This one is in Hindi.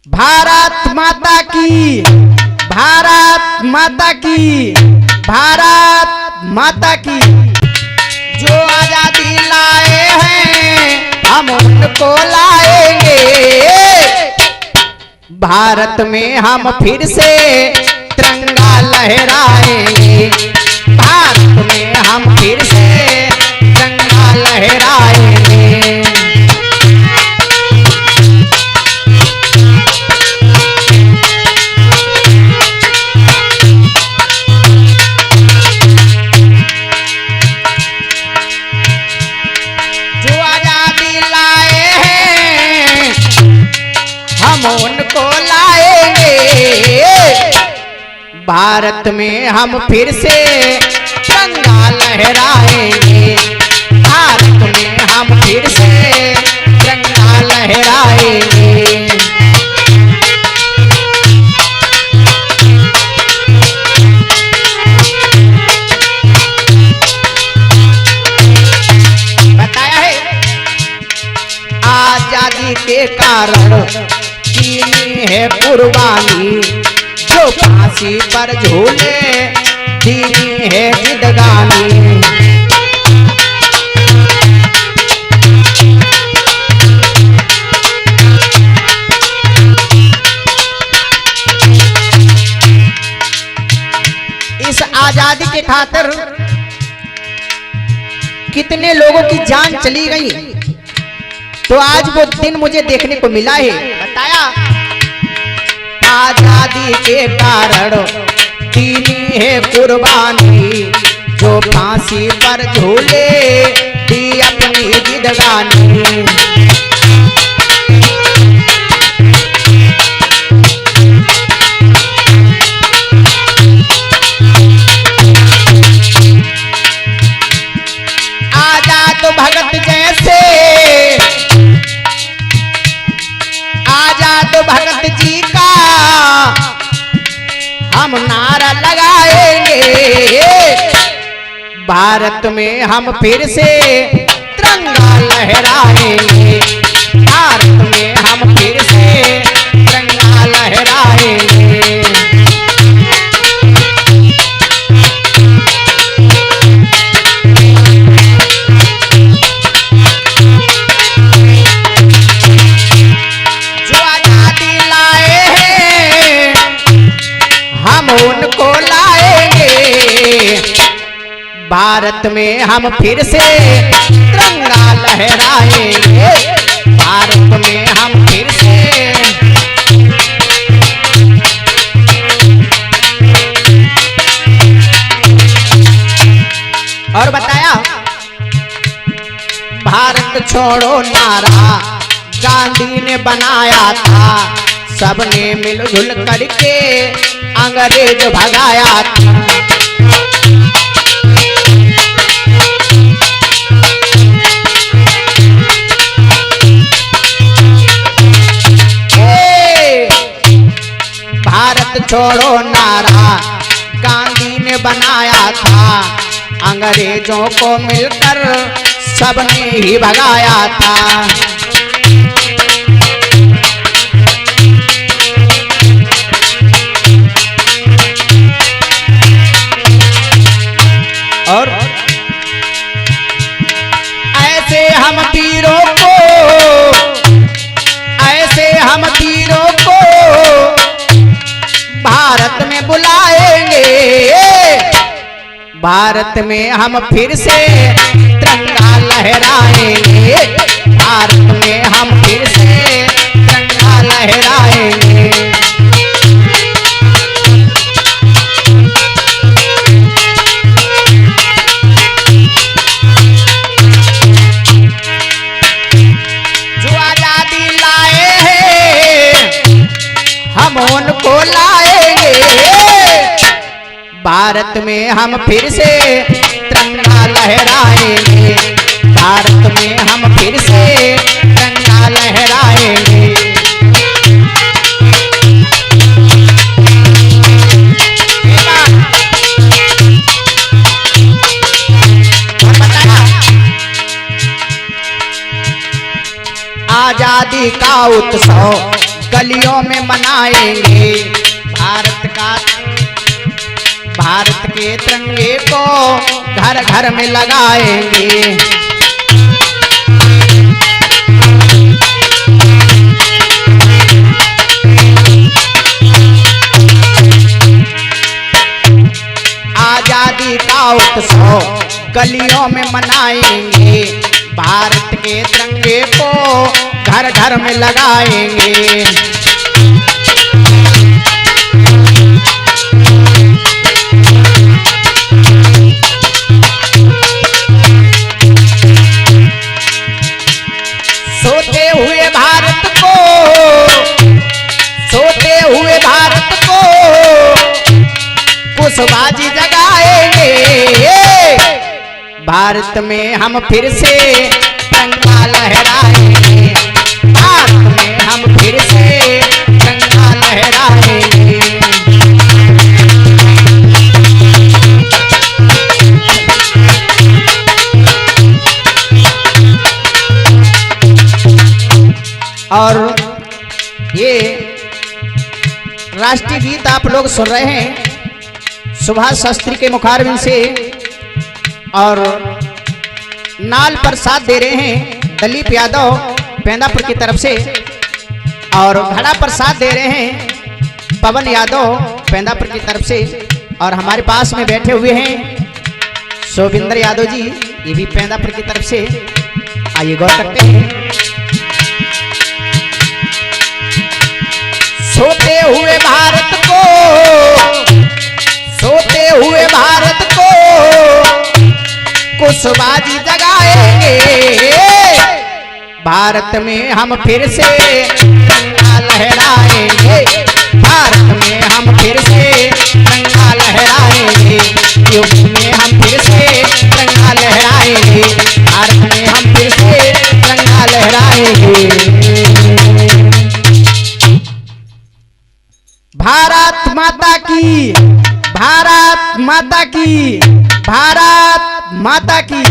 भारत माता की, भारत माता की, भारत माता की। जो आजादी लाए हैं हम उनको लाएंगे। भारत में हम फिर से तिरंगा लहराएंगे। भारत में हम फिर से तिरंगा लहराएंगे। उनको लाएंगे। भारत में हम फिर से तिरंगा लहराएंगे। भारत में हम फिर से तिरंगा लहराएंगे। बताया है आजादी के कारण दीनी है कुर्बानी। जो फांसी पर झूले दीनी है जिंदगानी। इस आजादी के खातिर कितने लोगों की जान चली गई। तो आज वो दिन मुझे देखने को मिला है। बताया आजादी के कारण दीनी है कुर्बानी। जो फांसी पर झूले दी अपनी जिंदगानी। आजाद भगत जैसे, आजाद भगत जी का हम नारा लगाएंगे। भारत में हम फिर से तिरंगा लहराएंगे। भारत में हम फिर से तिरंगा लहराएंगे। उनको लाएंगे। भारत में हम फिर से तिरंगा लहराएंगे। भारत में हम फिर से। और बताया भारत छोड़ो नारा गांधी ने बनाया था। सबने मिलजुल करके अंग्रेज भगाया था। भारत छोड़ो नारा गांधी ने बनाया था। अंग्रेजों को मिलकर सबने ही भगाया था। और ऐसे हम वीरों को, ऐसे हम वीरों को भारत में बुलाएंगे। भारत में हम फिर से तिरंगा लहराएंगे। भारत में हम फिर से तिरंगा लहराएंगे। हम उनको लाएंगे। भारत में हम फिर से तिरंगा लहराएंगे। भारत में हम फिर से तिरंगा लहराएंगे। आजादी का उत्सव गलियों में मनाएंगे। भारत के तिरंगे को घर घर में लगाएंगे। आजादी का उत्सव गलियों में मनाएंगे। भारत के तिरंगे को घर घर में लगाएंगे। सोते हुए भारत को खुशबाजी जगाएंगे। भारत में हम फिर से तिरंगा लहराएंगे। भारत में हम फिर से तिरंगा लहराएंगे। और ये राष्ट्रीय गीत आप लोग सुन रहे हैं सुभाष शास्त्री के मुखारबिंद से, और नाल पर साथ दे रहे हैं दलीप यादव पेंदापुर की तरफ से, और घड़ा पर साथ दे रहे हैं पवन यादव पेंदापुर की तरफ से, और हमारे पास में बैठे हुए हैं शोभिंदर यादव जी, ये भी पेंदापुर की तरफ से। आइए गौर करते हैं। सोते हुए भारत को खुशबाजी जगाएंगे। भारत में हम फिर से तिरंगा लहराएंगे। भारत में हम फिर से तिरंगा लहराएंगे। यूपी में हम फिर से तिरंगा लहराएंगे। भारत में हम फिर से तिरंगा लहराएंगे। भारत माता की, भारत माता की, भारत माता की।